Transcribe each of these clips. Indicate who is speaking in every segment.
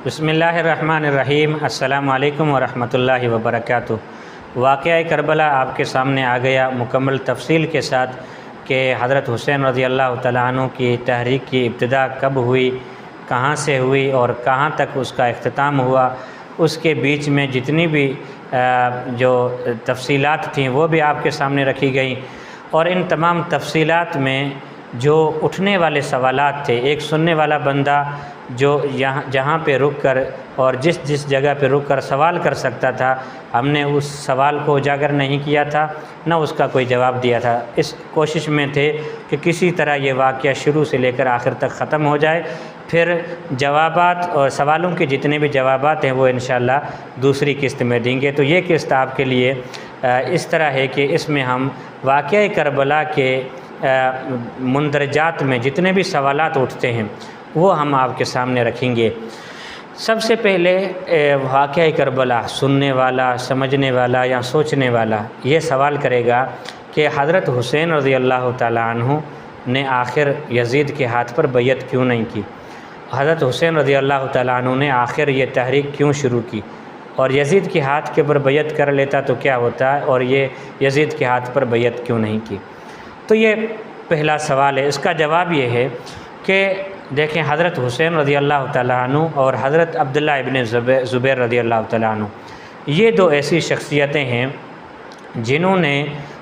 Speaker 1: بسم اللہ الرحمن الرحیم۔ السلام علیکم ورحمۃ اللہ وبرکاتہ۔ واقعہ کربلا آپ کے سامنے آ گیا مکمل تفصیل کے ساتھ کہ حضرت حسین رضی اللہ تعالیٰ عنہ کی تحریک کی ابتدا کب ہوئی، کہاں سے ہوئی اور کہاں تک اس کا اختتام ہوا، اس کے بیچ میں جتنی بھی جو تفصیلات تھیں وہ بھی آپ کے سامنے رکھی گئیں، اور ان تمام تفصیلات میں جو اٹھنے والے سوالات تھے، ایک سننے والا بندہ جو جہاں پہ رک کر اور جس جگہ پہ رک کر سوال کر سکتا تھا، ہم نے اس سوال کو اجاگر نہیں کیا تھا، نہ اس کا کوئی جواب دیا تھا۔ اس کوشش میں تھے کہ کسی طرح یہ واقعہ شروع سے لے کر آخر تک ختم ہو جائے، پھر جوابات اور سوالوں کے جتنے بھی جوابات ہیں وہ انشاءاللہ دوسری قسط میں دیں گے۔ تو یہ قسط آپ کے لیے اس طرح ہے کہ اس میں ہم واقعہ کربلا کے مندرجات میں جتنے بھی سوالات اٹھتے ہیں وہ ہم آپ کے سامنے رکھیں گے۔ سب سے پہلے واقعہ کربلا سننے والا، سمجھنے والا یا سوچنے والا یہ سوال کرے گا کہ حضرت حسین رضی اللہ تعالیٰ عنہ نے آخر یزید کے ہاتھ پر بیعت کیوں نہیں کی؟ حضرت حسین رضی اللہ تعالیٰ عنہ نے آخر یہ تحریک کیوں شروع کی؟ اور یزید کے ہاتھ کے اوپر بیعت کر لیتا تو کیا ہوتا ہے، اور یہ یزید کے ہاتھ پر بیعت کیوں نہیں کی؟ تو یہ پہلا سوال ہے۔ اس کا جواب یہ ہے کہ دیکھیں، حضرت حسین رضی اللہ تعالیٰ عنہ اور حضرت عبداللہ ابن زبیر رضی اللہ تعالیٰ عنہ یہ دو ایسی شخصیتیں ہیں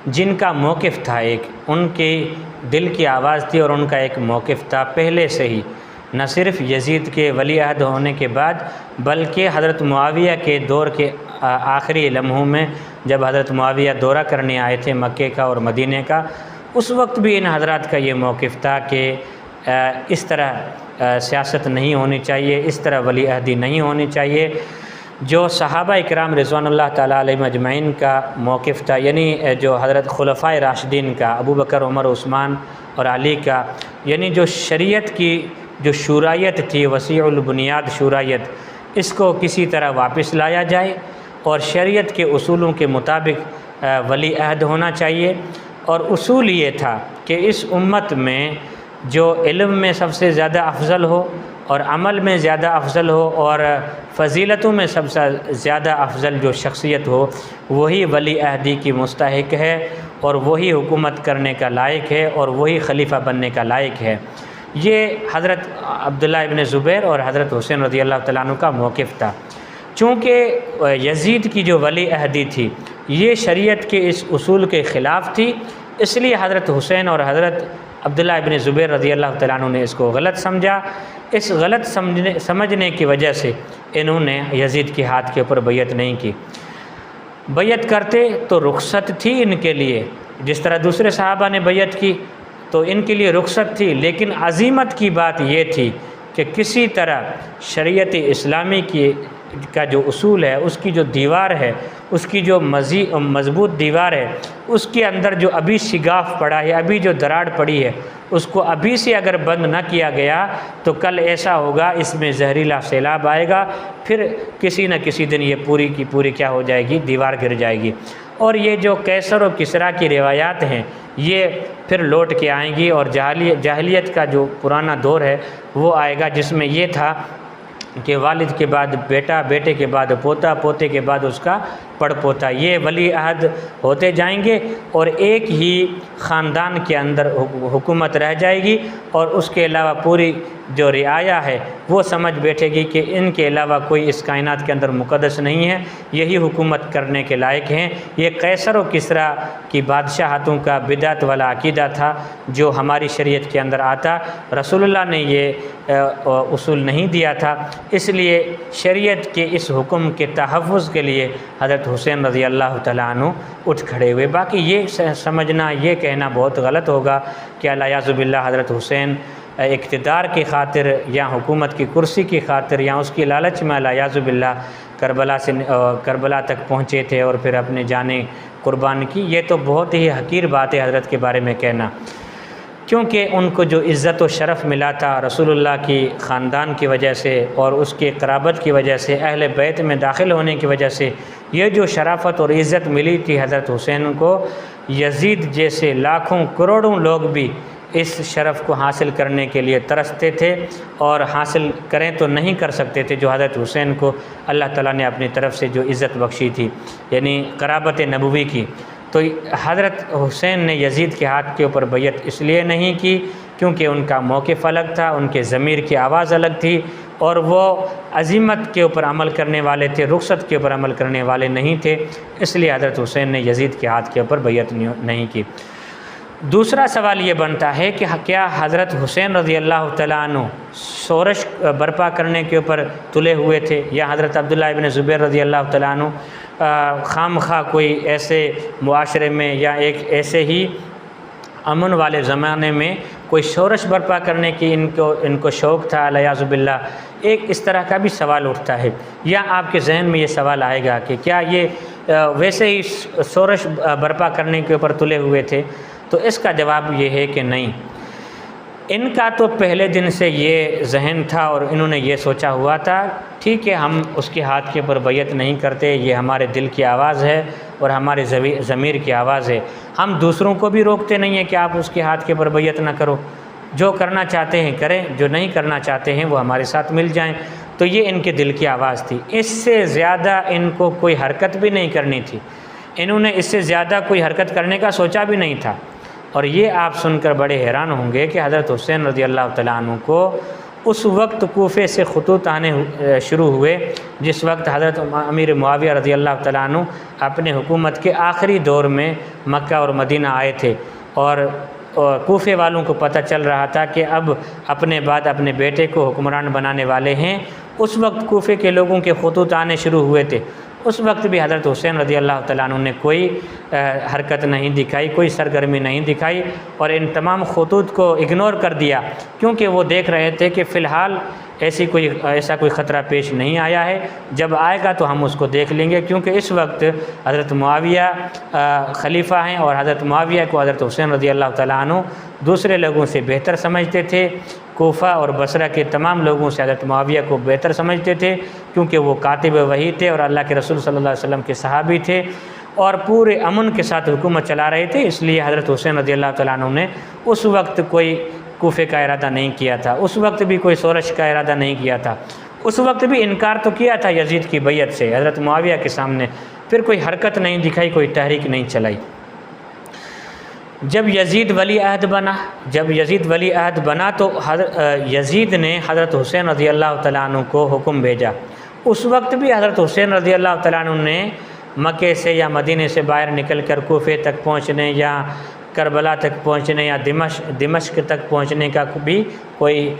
Speaker 1: جن کا موقف تھا، ایک ان کی دل کی آواز تھی اور ان کا ایک موقف تھا پہلے سے ہی، نہ صرف یزید کے ولی عہد ہونے کے بعد بلکہ حضرت معاویہ کے دور کے آخری لمحوں میں جب حضرت معاویہ دورہ کرنے آئے تھے مکے کا اور مدینے کا، اس وقت بھی ان حضرات کا یہ موقف تھا کہ اس طرح سیاست نہیں ہونی چاہیے، اس طرح ولی عہدی نہیں ہونی چاہیے۔ جو صحابہ اکرام رضوان اللہ تعالیٰ علیہم اجمعین کا موقف تھا، یعنی جو حضرت خلفائے راشدین کا، ابو بکر، عمر، عثمان اور علی کا، یعنی جو شریعت کی جو شورائیت تھی، وسیع البنیاد شورائیت، اس کو کسی طرح واپس لایا جائے اور شریعت کے اصولوں کے مطابق ولی عہد ہونا چاہیے۔ اور اصول یہ تھا کہ اس امت میں جو علم میں سب سے زیادہ افضل ہو اور عمل میں زیادہ افضل ہو اور فضیلتوں میں سب سے زیادہ افضل جو شخصیت ہو، وہی ولی عہدی کی مستحق ہے اور وہی حکومت کرنے کا لائق ہے اور وہی خلیفہ بننے کا لائق ہے۔ یہ حضرت عبداللہ ابن زبیر اور حضرت حسین رضی اللہ تعالیٰ عنہ کا موقف تھا۔ چونکہ یزید کی جو ولی عہدی تھی یہ شریعت کے اس اصول کے خلاف تھی، اس لیے حضرت حسین اور حضرت عبداللہ ابن زبیر رضی اللہ تعالیٰ عنہ نے اس کو غلط سمجھا۔ اس غلط سمجھنے کی وجہ سے انہوں نے یزید کے ہاتھ کے اوپر بیعت نہیں کی۔ بیعت کرتے تو رخصت تھی ان کے لیے، جس طرح دوسرے صحابہ نے بیعت کی تو ان کے لیے رخصت تھی، لیکن عزیمت کی بات یہ تھی کہ کسی طرح شریعت اسلامی کا جو اصول ہے، اس کی جو دیوار ہے، اس کی جو مضبوط دیوار ہے، اس کے اندر جو ابھی شگاف پڑا ہے، ابھی جو دراڑ پڑی ہے، اس کو ابھی سے اگر بند نہ کیا گیا تو کل ایسا ہوگا اس میں زہریلا سیلاب آئے گا، پھر کسی نہ کسی دن یہ پوری کی پوری کیا ہو جائے گی، دیوار گر جائے گی۔ اور یہ جو کیسر و کسریٰ کی روایات ہیں یہ پھر لوٹ کے آئیں گی، اور جاہلیت کا جو پرانا دور ہے وہ آئے گا، جس میں یہ تھا کہ والد کے بعد بیٹا، بیٹے کے بعد پوتا، پوتے کے بعد اس کا پڑ پوتا، یہ ولی عہد ہوتے جائیں گے اور ایک ہی خاندان کے اندر حکومت رہ جائے گی، اور اس کے علاوہ پوری جو رعایا ہے وہ سمجھ بیٹھے گی کہ ان کے علاوہ کوئی اس کائنات کے اندر مقدس نہیں ہے، یہی حکومت کرنے کے لائق ہیں۔ یہ قیصر و کسریٰ کی بادشاہتوں کا بدعت والا عقیدہ تھا جو ہماری شریعت کے اندر آتا، رسول اللہ نے یہ اصول نہیں دیا تھا، اس لیے شریعت کے اس حکم کے تحفظ کے لیے حضرت حسین رضی اللہ تعالیٰ عنہ اٹھ کھڑے ہوئے۔ باقی یہ سمجھنا، یہ کہنا بہت غلط ہوگا کہ الیاذ باللہ حضرت حسین اقتدار کی خاطر یا حکومت کی کرسی کی خاطر یا اس کی لالچ میں الیاذ باللہ کربلا تک پہنچے تھے اور پھر اپنے جانیں قربان کی۔ یہ تو بہت ہی حقیر بات ہے حضرت کے بارے میں کہنا، کیونکہ ان کو جو عزت و شرف ملا تھا رسول اللہ کی خاندان کی وجہ سے اور اس کے قرابت کی وجہ سے، اہل بیت میں داخل ہونے کی وجہ سے، یہ جو شرافت اور عزت ملی تھی حضرت حسین کو، یزید جیسے لاکھوں کروڑوں لوگ بھی اس شرف کو حاصل کرنے کے لیے ترستے تھے اور حاصل کریں تو نہیں کر سکتے تھے جو حضرت حسین کو اللہ تعالیٰ نے اپنی طرف سے جو عزت بخشی تھی، یعنی قرابت نبوی کی۔ تو حضرت حسین نے یزید کے ہاتھ کے اوپر بیعت اس لیے نہیں کی کیونکہ ان کا موقف الگ تھا، ان کے ضمیر کی آواز الگ تھی، اور وہ عزیمت کے اوپر عمل کرنے والے تھے، رخصت کے اوپر عمل کرنے والے نہیں تھے، اس لیے حضرت حسین نے یزید کے ہاتھ کے اوپر بیعت نہیں کی۔ دوسرا سوال یہ بنتا ہے کہ کیا حضرت حسین رضی اللہ تعالیٰ عنہ شورش برپا کرنے کے اوپر تلے ہوئے تھے، یا حضرت عبداللہ ابن زبیر رضی اللہ تعالیٰ عنہ خام خواہ کوئی ایسے معاشرے میں یا ایک ایسے ہی امن والے زمانے میں کوئی شورش برپا کرنے کی ان کو شوق تھا، الیاذ باللہ؟ ایک اس طرح کا بھی سوال اٹھتا ہے، یا آپ کے ذہن میں یہ سوال آئے گا کہ کیا یہ ویسے ہی شورش برپا کرنے کے اوپر تلے ہوئے تھے؟ تو اس کا جواب یہ ہے کہ نہیں، ان کا تو پہلے دن سے یہ ذہن تھا اور انہوں نے یہ سوچا ہوا تھا، ٹھیک ہے ہم اس کے ہاتھ کے اوپر بیعت نہیں کرتے، یہ ہمارے دل کی آواز ہے اور ہمارے ضمیر کی آواز ہے، ہم دوسروں کو بھی روکتے نہیں ہیں کہ آپ اس کے ہاتھ کے اوپر بیعت نہ کرو، جو کرنا چاہتے ہیں کریں، جو نہیں کرنا چاہتے ہیں وہ ہمارے ساتھ مل جائیں۔ تو یہ ان کے دل کی آواز تھی، اس سے زیادہ ان کو کوئی حرکت بھی نہیں کرنی تھی، انہوں نے اس سے زیادہ کوئی حرکت کرنے کا سوچا بھی نہیں تھا۔ اور یہ آپ سن کر بڑے حیران ہوں گے کہ حضرت حسین رضی اللہ تعالیٰ عنہ کو اس وقت کوفے سے خطوط آنے شروع ہوئے جس وقت حضرت امیر معاویہ رضی اللہ تعالیٰ عنہ اپنے حکومت کے آخری دور میں مکہ اور مدینہ آئے تھے، اور کوفے والوں کو پتہ چل رہا تھا کہ اب اپنے بعد اپنے بیٹے کو حکمران بنانے والے ہیں۔ اس وقت کوفے کے لوگوں کے خطوط آنے شروع ہوئے تھے، اس وقت بھی حضرت حسین رضی اللہ تعالیٰ عنہ نے کوئی حرکت نہیں دکھائی، کوئی سرگرمی نہیں دکھائی، اور ان تمام خطوط کو اگنور کر دیا، کیونکہ وہ دیکھ رہے تھے کہ فی الحال ایسا کوئی خطرہ پیش نہیں آیا ہے، جب آئے گا تو ہم اس کو دیکھ لیں گے، کیونکہ اس وقت حضرت معاویہ خلیفہ ہیں اور حضرت معاویہ کو حضرت حسین رضی اللہ تعالیٰ عنہ دوسرے لوگوں سے بہتر سمجھتے تھے، کوفہ اور بصرہ کے تمام لوگوں سے حضرت معاویہ کو بہتر سمجھتے تھے، کیونکہ وہ کاتب وحی تھے اور اللہ کے رسول صلی اللہ علیہ وسلم کے صحابی تھے اور پورے امن کے ساتھ حکومت چلا رہے تھے، اس لیے حضرت حسین رضی اللہ تعالیٰ عنہ نے اس وقت کوئی کوفے کا ارادہ نہیں کیا تھا، اس وقت بھی کوئی شورش کا ارادہ نہیں کیا تھا، اس وقت بھی انکار تو کیا تھا یزید کی بیعت سے حضرت معاویہ کے سامنے، پھر کوئی حرکت نہیں دکھائی، کوئی تحریک نہیں چلائی۔ جب یزید ولی عہد بنا تو یزید نے حضرت حسین رضی اللہ تعالیٰ عنہ کو حکم بھیجا، اس وقت بھی حضرت حسین رضی اللہ تعالیٰ عنہ نے مکے سے یا مدینے سے باہر نکل کر کوفے تک پہنچنے یا کربلا تک پہنچنے یا دمشق تک پہنچنے کا بھی کوئی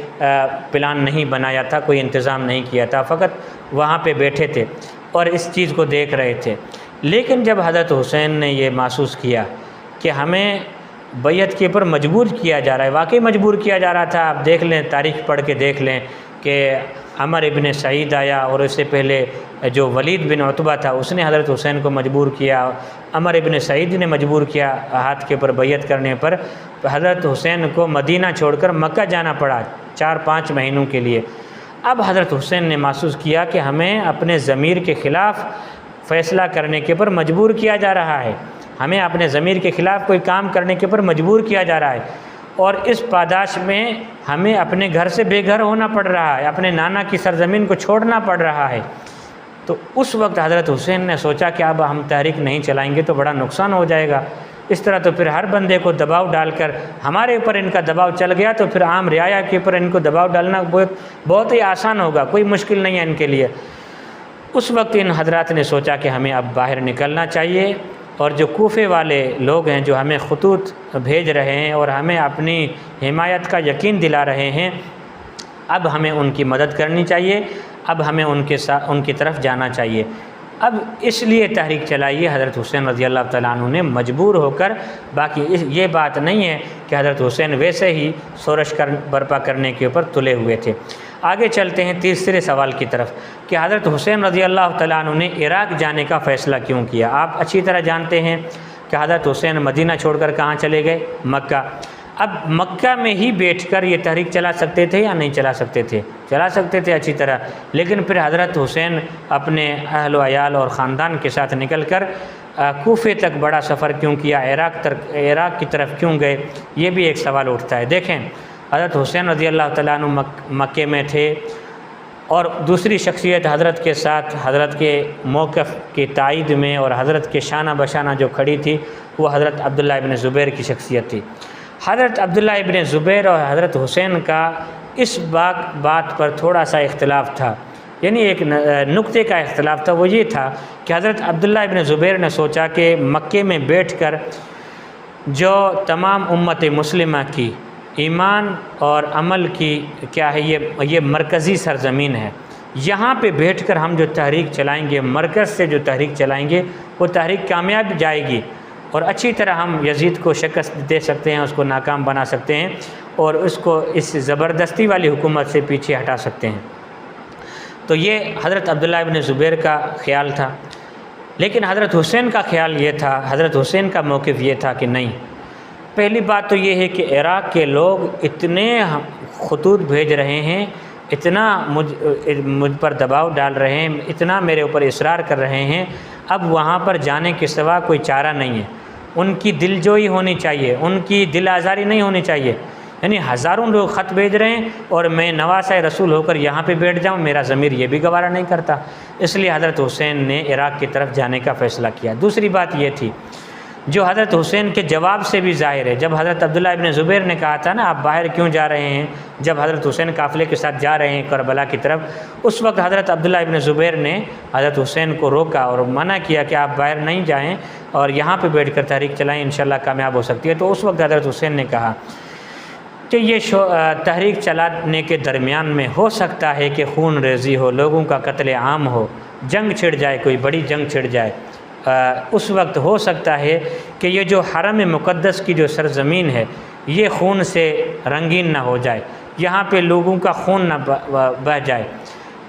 Speaker 1: پلان نہیں بنایا تھا، کوئی انتظام نہیں کیا تھا، فقط وہاں پہ بیٹھے تھے اور اس چیز کو دیکھ رہے تھے۔ لیکن جب حضرت حسین نے یہ محسوس کیا کہ ہمیں بیعت کے اوپر مجبور کیا جا رہا ہے، واقعی مجبور کیا جا رہا تھا، آپ دیکھ لیں، تاریخ پڑھ کے دیکھ لیں کہ عمر ابن سعید آیا اور اس سے پہلے جو ولید بن عتبہ تھا اس نے حضرت حسین کو مجبور کیا، عمر ابن سعید نے مجبور کیا ہاتھ کے اوپر بیعت کرنے پر، حضرت حسین کو مدینہ چھوڑ کر مکہ جانا پڑا 4-5 مہینوں کے لیے۔ اب حضرت حسین نے محسوس کیا کہ ہمیں اپنے ضمیر کے خلاف فیصلہ کرنے کے اوپر مجبور کیا جا رہا ہے، ہمیں اپنے ضمیر کے خلاف کوئی کام کرنے کے اوپر مجبور کیا جا رہا ہے، اور اس پاداش میں ہمیں اپنے گھر سے بے گھر ہونا پڑ رہا ہے، اپنے نانا کی سرزمین کو چھوڑنا پڑ رہا ہے۔ تو اس وقت حضرت حسین نے سوچا کہ اب ہم تحریک نہیں چلائیں گے تو بڑا نقصان ہو جائے گا، اس طرح تو پھر ہر بندے کو دباؤ ڈال کر ہمارے اوپر ان کا دباؤ چل گیا تو پھر عام رعایا کے اوپر ان کو دباؤ ڈالنا بہت ہی آسان ہوگا، کوئی مشکل نہیں ہے ان کے لیے۔ اس وقت ان حضرات نے سوچا کہ ہمیں اب باہر نکلنا چاہیے، اور جو کوفے والے لوگ ہیں جو ہمیں خطوط بھیج رہے ہیں اور ہمیں اپنی حمایت کا یقین دلا رہے ہیں، اب ہمیں ان کی مدد کرنی چاہیے، اب ہمیں ان کی طرف جانا چاہیے۔ اب اس لیے تحریک چلائیے حضرت حسین رضی اللہ تعالیٰ عنہ نے مجبور ہو کر، باقی یہ بات نہیں ہے کہ حضرت حسین ویسے ہی شورش برپا کرنے کے اوپر تلے ہوئے تھے۔ آگے چلتے ہیں تیسرے سوال کی طرف کہ حضرت حسین رضی اللہ تعالیٰ عنہ نے عراق جانے کا فیصلہ کیوں کیا؟ آپ اچھی طرح جانتے ہیں کہ حضرت حسین مدینہ چھوڑ کر کہاں چلے گئے؟ مکہ۔ اب مکہ میں ہی بیٹھ کر یہ تحریک چلا سکتے تھے یا نہیں چلا سکتے تھے؟ چلا سکتے تھے اچھی طرح، لیکن پھر حضرت حسین اپنے اہل و عیال اور خاندان کے ساتھ نکل کر کوفے تک بڑا سفر کیوں کیا، عراق کی طرف کیوں گئے، یہ بھی ایک سوال اٹھتا ہے۔ دیکھیں حضرت حسین رضی اللہ تعالیٰ عنہ مکے میں تھے، اور دوسری شخصیت حضرت کے ساتھ حضرت کے موقف کی تائید میں اور حضرت کے شانہ بشانہ جو کھڑی تھی وہ حضرت عبداللہ ابن زبیر کی شخصیت تھی۔ حضرت عبداللہ ابن زبیر اور حضرت حسین کا اس بات پر تھوڑا سا اختلاف تھا، یعنی ایک نقطے کا اختلاف تھا، وہ یہ تھا کہ حضرت عبداللہ ابن زبیر نے سوچا کہ مکے میں بیٹھ کر جو تمام امت مسلمہ کی ایمان اور عمل کی کیا ہے، یہ مرکزی سرزمین ہے، یہاں پہ بیٹھ کر ہم جو تحریک چلائیں گے، مرکز سے جو تحریک چلائیں گے وہ تحریک کامیاب جائے گی، اور اچھی طرح ہم یزید کو شکست دے سکتے ہیں، اس کو ناکام بنا سکتے ہیں، اور اس کو اس زبردستی والی حکومت سے پیچھے ہٹا سکتے ہیں۔ تو یہ حضرت عبداللہ ابن زبیر کا خیال تھا۔ لیکن حضرت حسین کا خیال یہ تھا، حضرت حسین کا موقف یہ تھا کہ نہیں، پہلی بات تو یہ ہے کہ عراق کے لوگ اتنے خطوط بھیج رہے ہیں، اتنا مجھ پر دباؤ ڈال رہے ہیں، اتنا میرے اوپر اصرار کر رہے ہیں، اب وہاں پر جانے کے سوا کوئی چارہ نہیں ہے۔ ان کی دل جوئی ہونی چاہیے، ان کی دل آزاری نہیں ہونی چاہیے، یعنی ہزاروں لوگ خط بھیج رہے ہیں اور میں نواسہ رسول ہو کر یہاں پہ بیٹھ جاؤں، میرا ضمیر یہ بھی گوارا نہیں کرتا، اس لیے حضرت حسین نے عراق کی طرف جانے کا فیصلہ کیا۔ دوسری بات یہ تھی جو حضرت حسین کے جواب سے بھی ظاہر ہے، جب حضرت عبداللہ ابن زبیر نے کہا تھا نا آپ باہر کیوں جا رہے ہیں، جب حضرت حسین قافلے کے ساتھ جا رہے ہیں کربلا کی طرف، اس وقت حضرت عبداللہ ابن زبیر نے حضرت حسین کو روکا اور منع کیا کہ آپ باہر نہیں جائیں اور یہاں پہ بیٹھ کر تحریک چلائیں، انشاءاللہ کامیاب ہو سکتی ہے۔ تو اس وقت حضرت حسین نے کہا کہ یہ تحریک چلانے کے درمیان میں ہو سکتا ہے کہ خون ریزی ہو، لوگوں کا قتل عام ہو، جنگ چھڑ جائے، کوئی بڑی جنگ چھڑ جائے، اس وقت ہو سکتا ہے کہ یہ جو حرم مقدس کی جو سرزمین ہے یہ خون سے رنگین نہ ہو جائے، یہاں پہ لوگوں کا خون نہ بہہ جائے،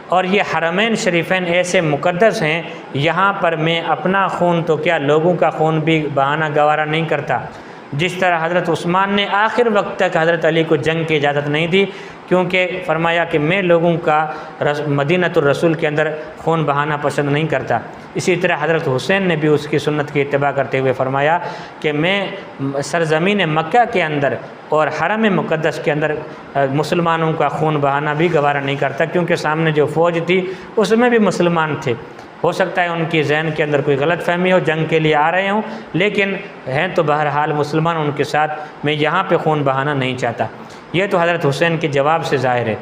Speaker 1: اور یہ حرمین شریفین ایسے مقدس ہیں، یہاں پر میں اپنا خون تو کیا لوگوں کا خون بھی بہانا گوارا نہیں کرتا۔ جس طرح حضرت عثمان نے آخر وقت تک حضرت علی کو جنگ کی اجازت نہیں دی، کیونکہ فرمایا کہ میں لوگوں کا مدینۃ الرسول کے اندر خون بہانا پسند نہیں کرتا۔ اسی طرح حضرت حسین نے بھی اس کی سنت کی اتباع کرتے ہوئے فرمایا کہ میں سرزمین مکہ کے اندر اور حرم مقدس کے اندر مسلمانوں کا خون بہانا بھی گوارا نہیں کرتا، کیونکہ سامنے جو فوج تھی اس میں بھی مسلمان تھے، ہو سکتا ہے ان کی ذہن کے اندر کوئی غلط فہمی ہو، جنگ کے لیے آ رہے ہوں، لیکن ہیں تو بہرحال مسلمان ان کے ساتھ، میں یہاں پہ خون بہانا نہیں چاہتا۔ یہ تو حضرت حسین کے جواب سے ظاہر ہے۔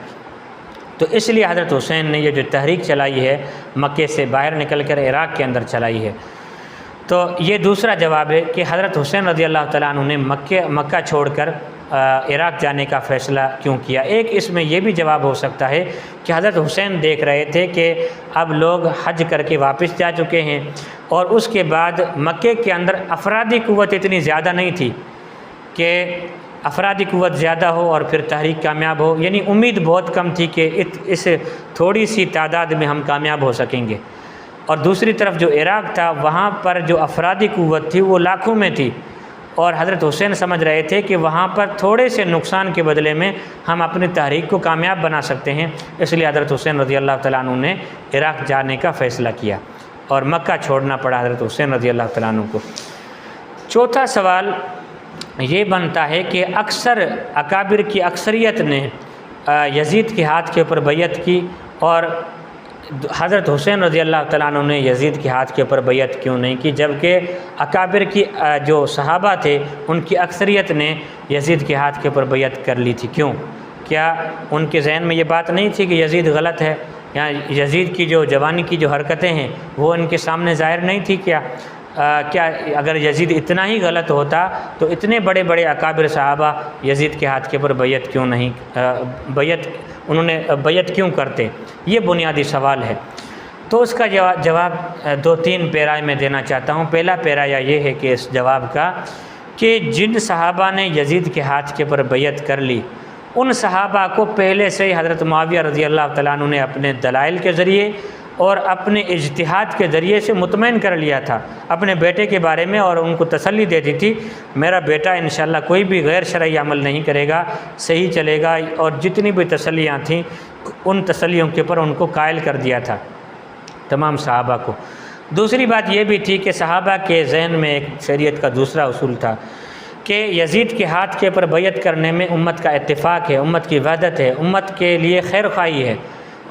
Speaker 1: تو اس لیے حضرت حسین نے یہ جو تحریک چلائی ہے مکے سے باہر نکل کر عراق کے اندر چلائی ہے۔ تو یہ دوسرا جواب ہے کہ حضرت حسین رضی اللہ تعالیٰ عنہ نے مکہ چھوڑ کر عراق جانے کا فیصلہ کیوں کیا۔ ایک اس میں یہ بھی جواب ہو سکتا ہے کہ حضرت حسین دیکھ رہے تھے کہ اب لوگ حج کر کے واپس جا چکے ہیں، اور اس کے بعد مکے کے اندر افرادی قوت اتنی زیادہ نہیں تھی کہ افرادی قوت زیادہ ہو اور پھر تحریک کامیاب ہو، یعنی امید بہت کم تھی کہ اس تھوڑی سی تعداد میں ہم کامیاب ہو سکیں گے۔ اور دوسری طرف جو عراق تھا وہاں پر جو افرادی قوت تھی وہ لاکھوں میں تھی، اور حضرت حسین سمجھ رہے تھے کہ وہاں پر تھوڑے سے نقصان کے بدلے میں ہم اپنی تحریک کو کامیاب بنا سکتے ہیں، اس لیے حضرت حسین رضی اللہ تعالیٰ عنہ نے عراق جانے کا فیصلہ کیا اور مکہ چھوڑنا پڑا حضرت حسین رضی اللہ تعالیٰ عنہ کو۔ چوتھا سوال یہ بنتا ہے کہ اکثر اکابر کی اکثریت نے یزید کے ہاتھ کے اوپر بیعت کی، اور حضرت حسین رضی اللہ تعالیٰ عنہ نے یزید کے ہاتھ کے اوپر بیعت کیوں نہیں کی، جبکہ اکابر کی جو صحابہ تھے ان کی اکثریت نے یزید کے ہاتھ کے اوپر بیعت کر لی تھی؟ کیوں؟ کیا ان کے ذہن میں یہ بات نہیں تھی کہ یزید غلط ہے، یا یزید کی جو جوانی کی جو حرکتیں ہیں وہ ان کے سامنے ظاہر نہیں تھی؟ کیا اگر یزید اتنا ہی غلط ہوتا تو اتنے بڑے بڑے اکابر صحابہ یزید کے ہاتھ کے اوپر بیعت کیوں نہیں بیعت کیوں کرتے؟ یہ بنیادی سوال ہے۔ تو اس کا جواب 2-3 پیرائے میں دینا چاہتا ہوں۔ پہلا پیرایا یہ ہے کہ اس جواب کا کہ جن صحابہ نے یزید کے ہاتھ کے اوپر بیعت کر لی ان صحابہ کو پہلے سے ہی حضرت معاویہ رضی اللہ تعالیٰ عنہ نے اپنے دلائل کے ذریعے اور اپنے اجتہاد کے ذریعے سے مطمئن کر لیا تھا اپنے بیٹے کے بارے میں، اور ان کو تسلی دے دی تھی میرا بیٹا انشاءاللہ کوئی بھی غیر شرعی عمل نہیں کرے گا، صحیح چلے گا، اور جتنی بھی تسلیاں تھیں ان تسلیوں کے اوپر ان کو قائل کر دیا تھا تمام صحابہ کو۔ دوسری بات یہ بھی تھی کہ صحابہ کے ذہن میں ایک شریعت کا دوسرا اصول تھا کہ یزید کے ہاتھ کے اوپر بیعت کرنے میں امت کا اتفاق ہے، امت کی وحدت ہے، امت کے لیے خیر خواہی ہے،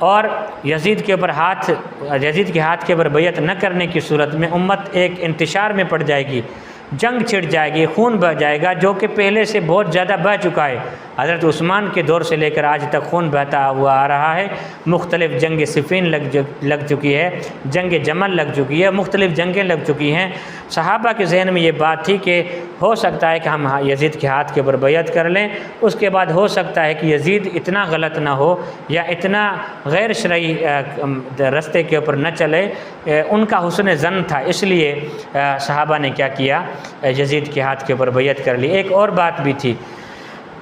Speaker 1: اور یزید کے ہاتھ کے اوپر بیعت نہ کرنے کی صورت میں امت ایک انتشار میں پڑ جائے گی، جنگ چھڑ جائے گی، خون بہہ جائے گا، جو کہ پہلے سے بہت زیادہ بہہ چکا ہے۔ حضرت عثمان کے دور سے لے کر آج تک خون بہتا ہوا آ رہا ہے، مختلف جنگ صفین لگ چکی ہے، جنگ جمل لگ چکی ہے، مختلف جنگیں لگ چکی ہیں۔ صحابہ کے ذہن میں یہ بات تھی کہ ہو سکتا ہے کہ ہم یزید کے ہاتھ کے اوپر بیعت کر لیں، اس کے بعد ہو سکتا ہے کہ یزید اتنا غلط نہ ہو یا اتنا غیر شرعی رستے کے اوپر نہ چلے۔ ان کا حسن ظن تھا، اس لیے صحابہ نے کیا کیا، یزید کے ہاتھ کے اوپر بیعت کر لی۔ ایک اور بات بھی تھی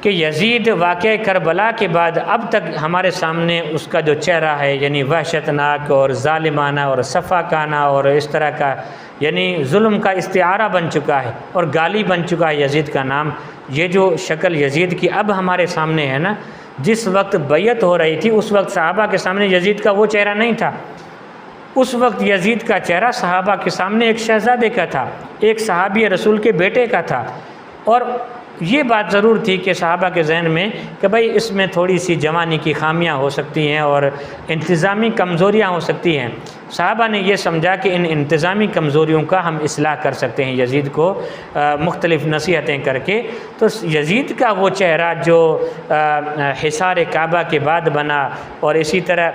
Speaker 1: کہ یزید واقعہ کربلا کے بعد اب تک ہمارے سامنے اس کا جو چہرہ ہے، یعنی وحشتناک اور ظالمانہ اور صفاقانہ اور اس طرح کا یعنی ظلم کا استعارہ بن چکا ہے اور گالی بن چکا ہے یزید کا نام۔ یہ جو شکل یزید کی اب ہمارے سامنے ہے نا، جس وقت بیعت ہو رہی تھی اس وقت صحابہ کے سامنے یزید کا وہ چہرہ نہیں تھا۔ اس وقت یزید کا چہرہ صحابہ کے سامنے ایک شہزادے کا تھا، ایک صحابی رسول کے بیٹے کا تھا، اور یہ بات ضرور تھی کہ صحابہ کے ذہن میں کہ بھائی اس میں تھوڑی سی جوانی کی خامیاں ہو سکتی ہیں اور انتظامی کمزوریاں ہو سکتی ہیں۔ صحابہ نے یہ سمجھا کہ ان انتظامی کمزوریوں کا ہم اصلاح کر سکتے ہیں یزید کو مختلف نصیحتیں کر کے۔ تو یزید کا وہ چہرہ جو حصار کعبہ کے بعد بنا، اور اسی طرح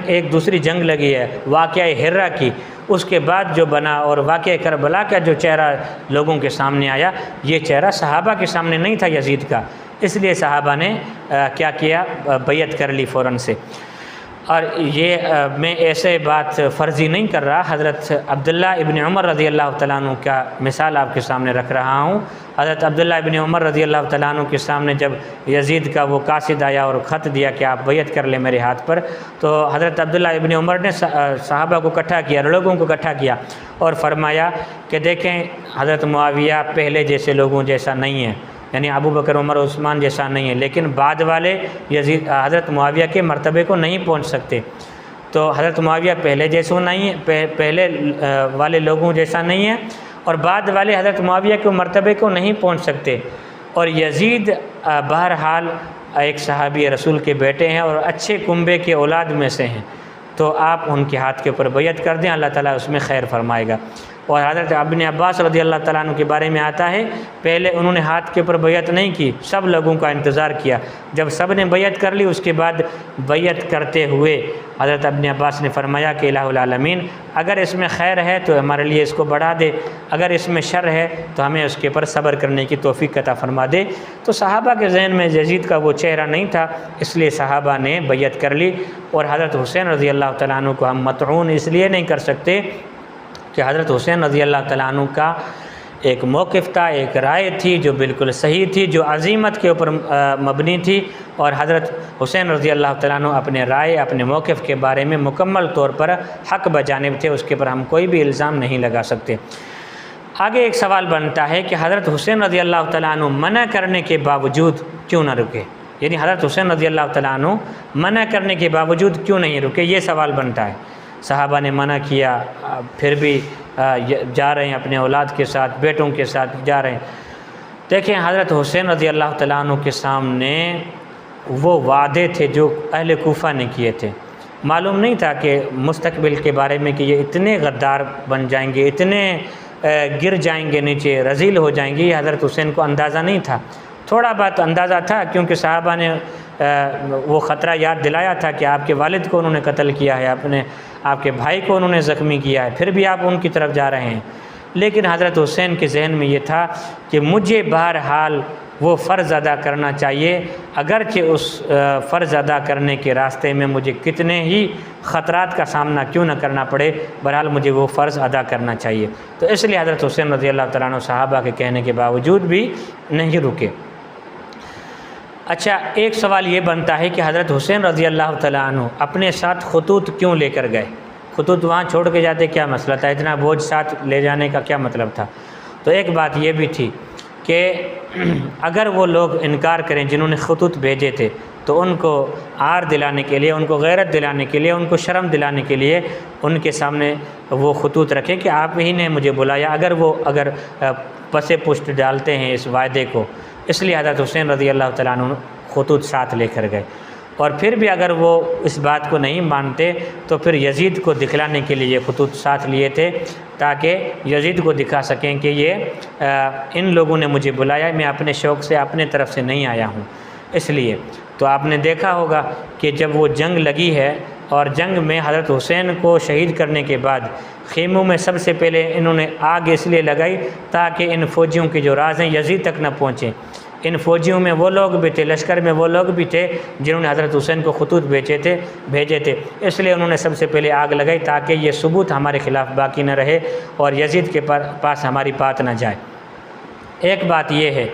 Speaker 1: ایک دوسری جنگ لگی ہے واقعہ ہرہ کی، اس کے بعد جو بنا، اور واقعہ کربلا کا جو چہرہ لوگوں کے سامنے آیا، یہ چہرہ صحابہ کے سامنے نہیں تھا یزید کا، اس لیے صحابہ نے کیا کیا، بیعت کر لی فوراً سے۔ اور یہ میں ایسے بات فرضی نہیں کر رہا، حضرت عبداللہ ابن عمر رضی اللہ تعالیٰ عنہ کا مثال آپ کے سامنے رکھ رہا ہوں۔ حضرت عبداللہ ابن عمر رضی اللہ تعالیٰ عنہ کے سامنے جب یزید کا وہ قاصد آیا اور خط دیا کہ آپ بیعت کر لیں میرے ہاتھ پر، تو حضرت عبداللہ ابن عمر نے صحابہ کو اکٹھا کیا، لوگوں کو اکٹھا کیا اور فرمایا کہ دیکھیں حضرت معاویہ پہلے جیسے لوگوں جیسا نہیں ہے، یعنی ابو بکر عمر عثمان جیسا نہیں ہے، لیکن بعد والے حضرت معاویہ کے مرتبے کو نہیں پہنچ سکتے۔ تو حضرت معاویہ پہلے جیسوں نہیں ہے، پہلے والے لوگوں جیسا نہیں ہے، اور بعد والے حضرت معاویہ کے مرتبے کو نہیں پہنچ سکتے۔ اور یزید بہرحال ایک صحابی رسول کے بیٹے ہیں اور اچھے کنبے کے اولاد میں سے ہیں، تو آپ ان کے ہاتھ کے اوپر بیعت کر دیں، اللہ تعالیٰ اس میں خیر فرمائے گا۔ اور حضرت ابن عباس رضی اللہ تعالیٰ عنہ کے بارے میں آتا ہے، پہلے انہوں نے ہاتھ کے اوپر بیعت نہیں کی، سب لوگوں کا انتظار کیا، جب سب نے بیعت کر لی اس کے بعد بیعت کرتے ہوئے حضرت ابن عباس نے فرمایا کہ الہ العالمین اگر اس میں خیر ہے تو ہمارے لیے اس کو بڑھا دے، اگر اس میں شر ہے تو ہمیں اس کے اوپر صبر کرنے کی توفیق عطا فرما دے۔ تو صحابہ کے ذہن میں یزید کا وہ چہرہ نہیں تھا، اس لیے صحابہ نے بیعت کر لی۔ اور حضرت حسین رضی اللہ تعالیٰ عنہ کو ہم مطعون اس لیے نہیں کر سکتے کہ حضرت حسین رضی اللہ تعالیٰ عنہ کا ایک موقف تھا، ایک رائے تھی جو بالکل صحیح تھی، جو عزیمت کے اوپر مبنی تھی، اور حضرت حسین رضی اللہ تعالیٰ عنہ اپنے رائے، اپنے موقف کے بارے میں مکمل طور پر حق بجانب تھے، اس کے اوپر ہم کوئی بھی الزام نہیں لگا سکتے۔ آگے ایک سوال بنتا ہے کہ حضرت حسین رضی اللہ تعالیٰ عنہ منع کرنے کے باوجود کیوں نہ رکے، یعنی حضرت حسین رضی اللہ تعالیٰ عنہ منع کرنے کے باوجود کیوں نہیں رکے، یہ سوال بنتا ہے۔ صحابہ نے منع کیا، پھر بھی جا رہے ہیں اپنے اولاد کے ساتھ، بیٹوں کے ساتھ جا رہے ہیں۔ دیکھیں حضرت حسین رضی اللہ تعالیٰ عنہ کے سامنے وہ وعدے تھے جو اہل کوفہ نے کیے تھے، معلوم نہیں تھا کہ مستقبل کے بارے میں کہ یہ اتنے غدار بن جائیں گے، اتنے گر جائیں گے نیچے، رذیل ہو جائیں گے، یہ حضرت حسین کو اندازہ نہیں تھا۔ تھوڑا بات اندازہ تھا کیونکہ صحابہ نے وہ خطرہ یاد دلایا تھا کہ آپ کے والد کو انہوں نے قتل کیا ہے، آپ کے بھائی کو انہوں نے زخمی کیا ہے، پھر بھی آپ ان کی طرف جا رہے ہیں۔ لیکن حضرت حسین کے ذہن میں یہ تھا کہ مجھے بہرحال وہ فرض ادا کرنا چاہیے، اگرچہ اس فرض ادا کرنے کے راستے میں مجھے کتنے ہی خطرات کا سامنا کیوں نہ کرنا پڑے، بہرحال مجھے وہ فرض ادا کرنا چاہیے۔ تو اس لیے حضرت حسین رضی اللہ تعالیٰ عنہ صحابہ کے کہنے کے باوجود بھی نہیں رکے۔ اچھا، ایک سوال یہ بنتا ہے کہ حضرت حسین رضی اللہ تعالیٰ عنہ اپنے ساتھ خطوط کیوں لے کر گئے؟ خطوط وہاں چھوڑ کے جاتے کیا مسئلہ تھا؟ اتنا بوجھ ساتھ لے جانے کا کیا مطلب تھا؟ تو ایک بات یہ بھی تھی کہ اگر وہ لوگ انکار کریں جنہوں نے خطوط بھیجے تھے تو ان کو عار دلانے کے لیے، ان کو غیرت دلانے کے لیے، ان کو شرم دلانے کے لیے ان کے سامنے وہ خطوط رکھے کہ آپ ہی نے مجھے بلایا، اگر پس پشت ڈالتے ہیں اس وعدے کو۔ اس لیے حضرت حسین رضی اللہ تعالیٰ عنہ خطوط ساتھ لے کر گئے، اور پھر بھی اگر وہ اس بات کو نہیں مانتے تو پھر یزید کو دکھلانے کے لیے یہ خطوط ساتھ لیے تھے، تاکہ یزید کو دکھا سکیں کہ یہ ان لوگوں نے مجھے بلایا، میں اپنے شوق سے اپنے طرف سے نہیں آیا ہوں۔ اس لیے تو آپ نے دیکھا ہوگا کہ جب وہ جنگ لگی ہے اور جنگ میں حضرت حسین کو شہید کرنے کے بعد خیموں میں سب سے پہلے انہوں نے آگ اس لیے لگائی تاکہ ان فوجیوں کے جو راز ہیں یزید تک نہ پہنچیں۔ ان فوجیوں میں وہ لوگ بھی تھے، لشکر میں وہ لوگ بھی تھے جنہوں نے حضرت حسین کو خطوط بھیجے تھے، اس لیے انہوں نے سب سے پہلے آگ لگائی تاکہ یہ ثبوت ہمارے خلاف باقی نہ رہے اور یزید کے پاس ہماری بات نہ جائے۔ ایک بات یہ ہے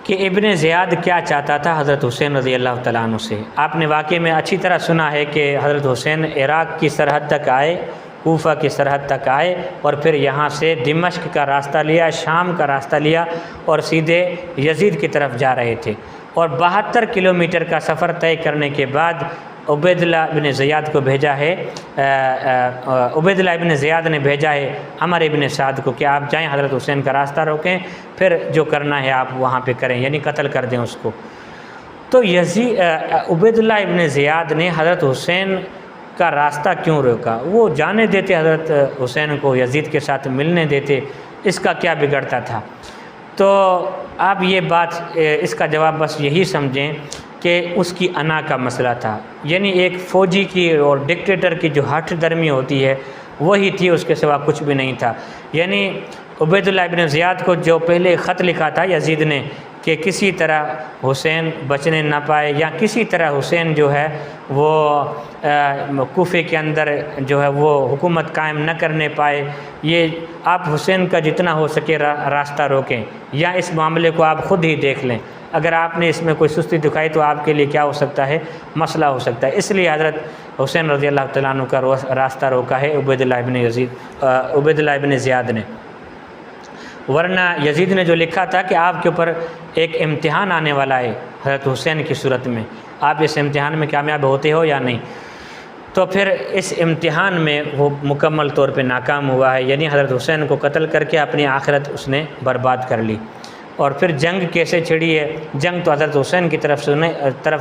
Speaker 1: کہ ابن زیاد کیا چاہتا تھا حضرت حسین رضی اللہ تعالیٰ عنہ سے۔ آپ نے واقعے میں اچھی طرح سنا ہے کہ حضرت حسین عراق کی سرحد تک آئے، کوفہ کی سرحد تک آئے، اور پھر یہاں سے دمشق کا راستہ لیا، شام کا راستہ لیا اور سیدھے یزید کی طرف جا رہے تھے، اور 72 کلومیٹر کا سفر طے کرنے کے بعد عبیداللہ ابن زیاد کو بھیجا ہے، عبیداللہ ابن زیاد نے بھیجا ہے عمر ابن سعد کو کہ آپ جائیں حضرت حسین کا راستہ روکیں، پھر جو کرنا ہے آپ وہاں پہ کریں، یعنی قتل کر دیں اس کو۔ تو عبیداللہ ابن زیاد نے حضرت حسین کا راستہ کیوں روکا؟ وہ جانے دیتے حضرت حسین کو، یزید کے ساتھ ملنے دیتے، اس کا کیا بگڑتا تھا؟ تو آپ یہ بات، اس کا جواب بس یہی سمجھیں کہ اس کی انا کا مسئلہ تھا، یعنی ایک فوجی کی اور ڈکٹیٹر کی جو ہٹ درمی ہوتی ہے وہی تھی، اس کے سوا کچھ بھی نہیں تھا۔ یعنی عبیداللہ ابن زیاد کو جو پہلے خط لکھا تھا یزید نے کہ کسی طرح حسین بچنے نہ پائے، یا کسی طرح حسین جو ہے وہ کوفے کے اندر جو ہے وہ حکومت قائم نہ کرنے پائے، یہ آپ حسین کا جتنا ہو سکے راستہ روکیں، یا اس معاملے کو آپ خود ہی دیکھ لیں، اگر آپ نے اس میں کوئی سستی دکھائی تو آپ کے لیے کیا ہو سکتا ہے، مسئلہ ہو سکتا ہے۔ اس لیے حضرت حسین رضی اللہ تعالیٰ عنہ کا راستہ روکا ہے عبیداللہ ابن زیاد نے۔ ورنہ یزید نے جو لکھا تھا کہ آپ کے اوپر ایک امتحان آنے والا ہے حضرت حسین کی صورت میں، آپ اس امتحان میں کامیاب ہوتے ہو یا نہیں، تو پھر اس امتحان میں وہ مکمل طور پہ ناکام ہوا ہے، یعنی حضرت حسین کو قتل کر کے اپنی آخرت اس نے برباد کر لی۔ اور پھر جنگ کیسے چھڑی ہے؟ جنگ تو حضرت حسین کی طرف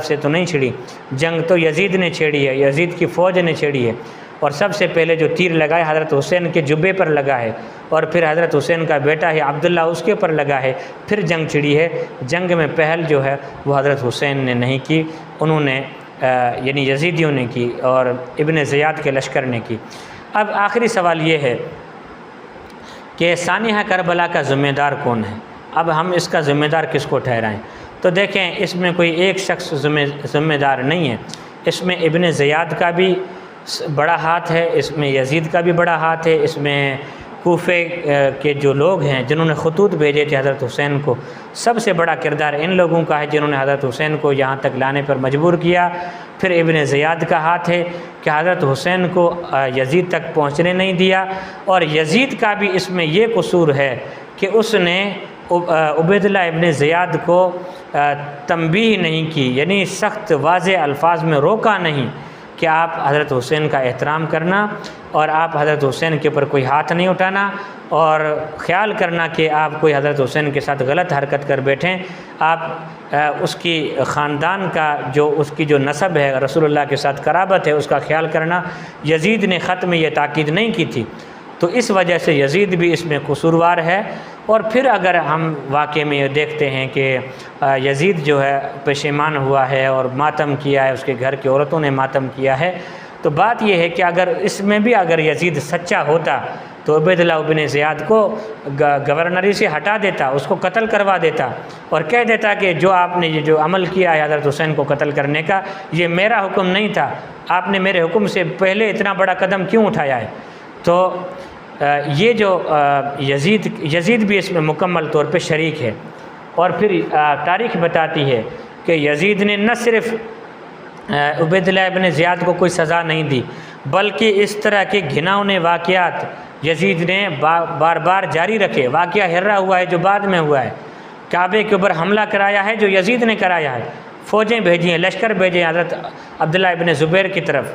Speaker 1: سے تو نہیں چھڑی، جنگ تو یزید نے چھیڑی ہے، یزید کی فوج نے چھیڑی ہے، اور سب سے پہلے جو تیر لگا ہے حضرت حسین کے جبے پر لگا ہے، اور پھر حضرت حسین کا بیٹا ہے عبداللہ اس کے پر لگا ہے، پھر جنگ چھڑی ہے۔ جنگ میں پہل جو ہے وہ حضرت حسین نے نہیں کی، انہوں نے یعنی یزیدیوں نے کی اور ابن زیاد کے لشکر نے کی۔ اب آخری سوال یہ ہے کہ سانحہ کربلا کا ذمہ دار کون ہے؟ اب ہم اس کا ذمہ دار کس کو ٹھہرائیں؟ تو دیکھیں، اس میں کوئی ایک شخص ذمہ دار نہیں ہے، اس میں ابن زیاد کا بھی بڑا ہاتھ ہے، اس میں یزید کا بھی بڑا ہاتھ ہے، اس میں کوفے کے جو لوگ ہیں جنہوں نے خطوط بھیجے تھے حضرت حسین کو، سب سے بڑا کردار ان لوگوں کا ہے جنہوں نے حضرت حسین کو یہاں تک لانے پر مجبور کیا۔ پھر ابن زیاد کا ہاتھ ہے کہ حضرت حسین کو یزید تک پہنچنے نہیں دیا، اور یزید کا بھی اس میں یہ قصور ہے کہ اس نے عبیداللہ ابن زیاد کو تنبیہ نہیں کی، یعنی سخت واضح الفاظ میں روکا نہیں کہ آپ حضرت حسین کا احترام کرنا اور آپ حضرت حسین کے اوپر کوئی ہاتھ نہیں اٹھانا، اور خیال کرنا کہ آپ کوئی حضرت حسین کے ساتھ غلط حرکت کر بیٹھیں، آپ اس کی خاندان کا اس کی جو نسب ہے رسول اللہ کے ساتھ قرابت ہے اس کا خیال کرنا۔ یزید نے خط میں یہ تاکید نہیں کی تھی، تو اس وجہ سے یزید بھی اس میں قصوروار ہے۔ اور پھر اگر ہم واقعے میں یہ دیکھتے ہیں کہ یزید جو ہے پشیمان ہوا ہے اور ماتم کیا ہے، اس کے گھر کی عورتوں نے ماتم کیا ہے، تو بات یہ ہے کہ اگر اس میں بھی اگر یزید سچا ہوتا تو عبیداللہ ابن زیاد کو گورنری سے ہٹا دیتا، اس کو قتل کروا دیتا اور کہہ دیتا کہ جو آپ نے یہ جو عمل کیا ہے حضرت حسین کو قتل کرنے کا، یہ میرا حکم نہیں تھا، آپ نے میرے حکم سے پہلے اتنا بڑا قدم کیوں اٹھایا ہے۔ تو یہ جو یزید بھی اس میں مکمل طور پہ شریک ہے۔ اور پھر تاریخ بتاتی ہے کہ یزید نے نہ صرف عبیداللہ ابن زیاد کو کوئی سزا نہیں دی، بلکہ اس طرح کے گھناؤنے واقعات یزید نے بار بار جاری رکھے۔ واقعہ ہررا ہوا ہے جو بعد میں ہوا ہے، کعبے کے اوپر حملہ کرایا ہے جو یزید نے کرایا ہے، فوجیں بھیجی ہیں، لشکر بھیجے ہیں حضرت عبداللہ ابن زبیر کی طرف،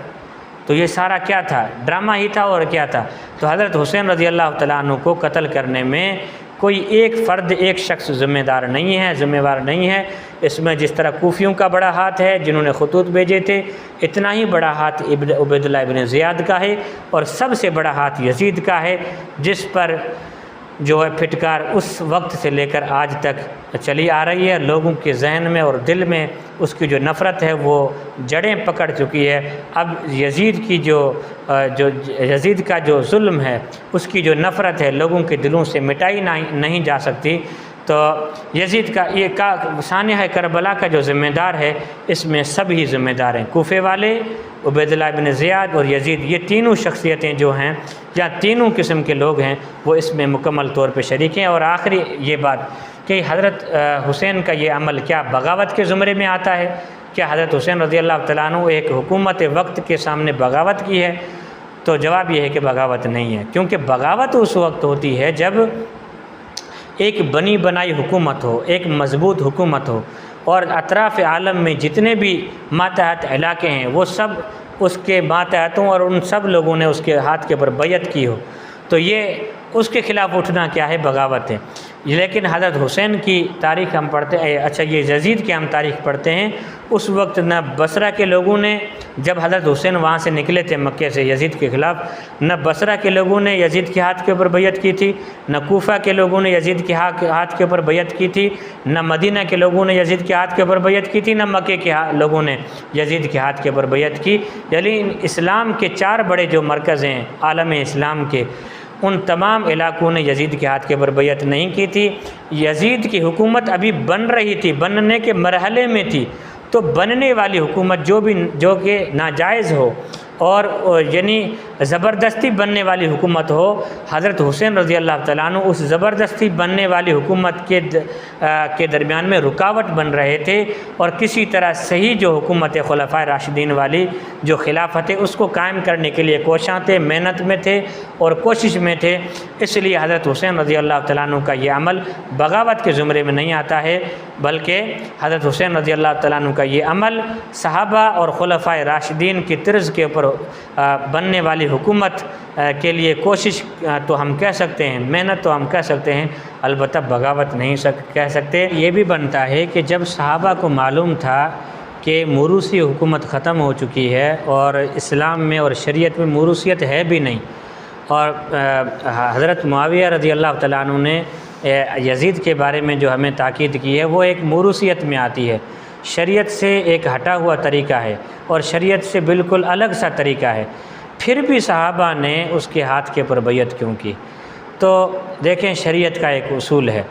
Speaker 1: تو یہ سارا کیا تھا؟ ڈرامہ ہی تھا اور کیا تھا؟ تو حضرت حسین رضی اللہ تعالیٰ عنہ کو قتل کرنے میں کوئی ایک فرد، ایک شخص ذمہ دار نہیں ہے، ذمہ وار نہیں ہے۔ اس میں جس طرح کوفیوں کا بڑا ہاتھ ہے جنہوں نے خطوط بھیجے تھے، اتنا ہی بڑا ہاتھ عبیداللہ ابن زیاد کا ہے، اور سب سے بڑا ہاتھ یزید کا ہے، جس پر جو ہے پھٹکار اس وقت سے لے کر آج تک چلی آ رہی ہے۔ لوگوں کے ذہن میں اور دل میں اس کی جو نفرت ہے وہ جڑیں پکڑ چکی ہے۔ اب یزید کی جو یزید کا جو ظلم ہے، اس کی جو نفرت ہے لوگوں کے دلوں سے مٹائی نہیں جا سکتی۔ تو یزید کا یہ سانحہ کربلا کا جو ذمہ دار ہے، اس میں سب ہی ذمہ دار ہیں، کوفے والے، عبیداللہ ابن زیاد اور یزید، یہ تینوں شخصیتیں جو ہیں یا تینوں قسم کے لوگ ہیں وہ اس میں مکمل طور پہ شریک ہیں۔ اور آخری یہ بات کہ حضرت حسین کا یہ عمل کیا بغاوت کے زمرے میں آتا ہے؟ کیا حضرت حسین رضی اللہ تعالیٰ عنہ ایک حکومت وقت کے سامنے بغاوت کی ہے؟ تو جواب یہ ہے کہ بغاوت نہیں ہے، کیونکہ بغاوت اس وقت ہوتی ہے جب ایک بنی بنائی حکومت ہو، ایک مضبوط حکومت ہو، اور اطراف عالم میں جتنے بھی ماتحت علاقے ہیں وہ سب اس کے ماتحتوں اور ان سب لوگوں نے اس کے ہاتھ کے اوپر بیعت کی ہو، تو یہ اس کے خلاف اٹھنا کیا ہے؟ بغاوت ہے۔ لیکن حضرت حسین کی تاریخ ہم پڑھتے ہیں، اچھا یہ یزید کی ہم تاریخ پڑھتے ہیں، اس وقت نہ بصرہ کے لوگوں نے، جب حضرت حسین وہاں سے نکلے تھے مکے سے یزید کے خلاف، نہ بصرہ کے لوگوں نے یزید کے ہاتھ کے اوپر بیعت کی تھی، نہ کوفہ کے لوگوں نے یزید کے ہاتھ کے اوپر بیعت کی تھی، نہ مدینہ کے لوگوں نے یزید کے ہاتھ کے اوپر بیعت کی تھی، نہ مکے کے لوگوں نے یزید کے ہاتھ کے اوپر بیعت کی۔ یعنی اسلام کے 4 بڑے جو مرکز ہیں عالم اسلام کے، ان تمام علاقوں نے یزید کے ہاتھ کے اوپر بیعت نہیں کی تھی۔ یزید کی حکومت ابھی بن رہی تھی، بننے کے مرحلے میں تھی، تو بننے والی حکومت جو کہ ناجائز ہو اور یعنی زبردستی بننے والی حکومت ہو، حضرت حسین رضی اللہ تعالیٰ عنہ اس زبردستی بننے والی حکومت کے درمیان میں رکاوٹ بن رہے تھے، اور کسی طرح صحیح جو حکومت خلفائے راشدین والی جو خلافت ہے اس کو قائم کرنے کے لیے کوشاں تھے، محنت میں تھے اور کوشش میں تھے۔ اس لیے حضرت حسین رضی اللہ تعالیٰ عنہ کا یہ عمل بغاوت کے زمرے میں نہیں آتا ہے، بلکہ حضرت حسین رضی اللہ تعالیٰ عنہ کا یہ عمل صحابہ اور خلفائے راشدین کی طرز کے اوپر بننے والی حکومت کے لیے کوشش تو ہم کہہ سکتے ہیں، محنت تو ہم کہہ سکتے ہیں، البتہ بغاوت نہیں کہہ سکتے۔ یہ بھی بنتا ہے کہ جب صحابہ کو معلوم تھا کہ موروثی حکومت ختم ہو چکی ہے اور اسلام میں اور شریعت میں موروثیت ہے بھی نہیں، اور حضرت معاویہ رضی اللہ تعالیٰ عنہ نے یزید کے بارے میں جو ہمیں تاکید کی ہے وہ ایک موروثیت میں آتی ہے، شریعت سے ایک ہٹا ہوا طریقہ ہے اور شریعت سے بالکل الگ سا طریقہ ہے، پھر بھی صحابہ نے اس کے ہاتھ کے اوپر بیعت کیوں کی؟ تو دیکھیں شریعت کا ایک اصول ہے،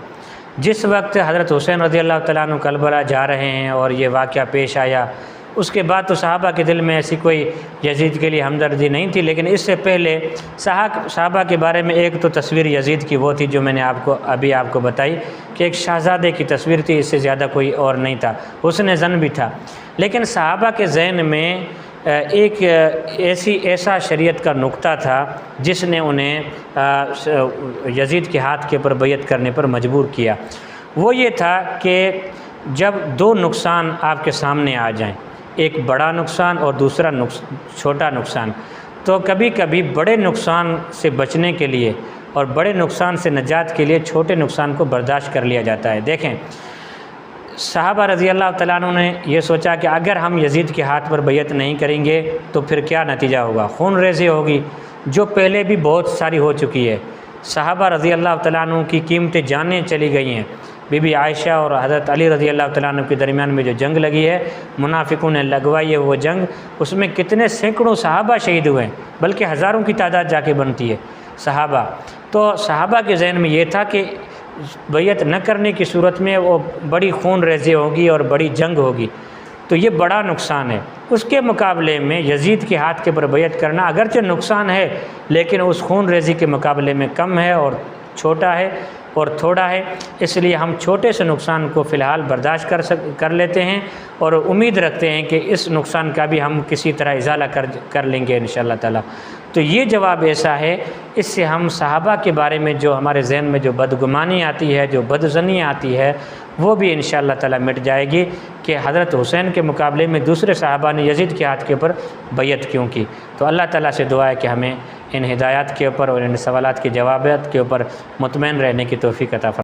Speaker 1: جس وقت حضرت حسین رضی اللہ تعالیٰ عنہ کربلا جا رہے ہیں اور یہ واقعہ پیش آیا، اس کے بعد تو صحابہ کے دل میں ایسی کوئی یزید کے لیے ہمدردی نہیں تھی، لیکن اس سے پہلے صحابہ کے بارے میں ایک تو تصویر یزید کی وہ تھی جو میں نے ابھی آپ کو بتائی کہ ایک شہزادے کی تصویر تھی، اس سے زیادہ کوئی اور نہیں تھا، حسن ظن بھی تھا۔ لیکن صحابہ کے ذہن میں ایک ایسا شریعت کا نقطہ تھا جس نے انہیں یزید کے ہاتھ کے اوپر بیعت کرنے پر مجبور کیا، وہ یہ تھا کہ جب 2 نقصان آپ کے سامنے آ جائیں، ایک بڑا نقصان اور دوسرا چھوٹا نقصان، تو کبھی کبھی بڑے نقصان سے بچنے کے لیے اور بڑے نقصان سے نجات کے لیے چھوٹے نقصان کو برداشت کر لیا جاتا ہے۔ دیکھیں صحابہ رضی اللہ تعالیٰ عنہ نے یہ سوچا کہ اگر ہم یزید کے ہاتھ پر بیعت نہیں کریں گے تو پھر کیا نتیجہ ہوگا؟ خون ریزی ہوگی، جو پہلے بھی بہت ساری ہو چکی ہے۔ صحابہ رضی اللہ تعالیٰ عنہ کی قیمتی جانیں چلی گئی ہیں، بی بی عائشہ اور حضرت علی رضی اللہ تعالیٰ عنہ کے درمیان میں جو جنگ لگی ہے، منافقوں نے لگوائی ہے وہ جنگ، اس میں کتنے سینکڑوں صحابہ شہید ہوئے ہیں، بلکہ ہزاروں کی تعداد جا کے بنتی ہے صحابہ۔ تو صحابہ کے ذہن میں یہ تھا کہ بیعت نہ کرنے کی صورت میں وہ بڑی خون ریزی ہوگی اور بڑی جنگ ہوگی، تو یہ بڑا نقصان ہے۔ اس کے مقابلے میں یزید کے ہاتھ کے اوپر بیعت کرنا اگرچہ نقصان ہے، لیکن اس خون ریزی کے مقابلے میں کم ہے اور چھوٹا ہے، اور تھوڑا ہے، اس لیے ہم چھوٹے سے نقصان کو فی الحال برداشت کر لیتے ہیں اور امید رکھتے ہیں کہ اس نقصان کا بھی ہم کسی طرح ازالہ کر لیں گے انشاءاللہ تعالی۔ تو یہ جواب ایسا ہے، اس سے ہم صحابہ کے بارے میں جو ہمارے ذہن میں جو بدگمانی آتی ہے، جو بدظنی آتی ہے، وہ بھی انشاءاللہ تعالی مٹ جائے گی کہ حضرت حسین کے مقابلے میں دوسرے صحابہ نے یزید کے ہاتھ کے اوپر بیعت کیوں کی۔ تو اللہ تعالیٰ سے دعا ہے کہ ہمیں ان ہدایات کے اوپر اور ان سوالات کے جوابات کے اوپر مطمئن رہنے کی توفیق عطا فرمائے۔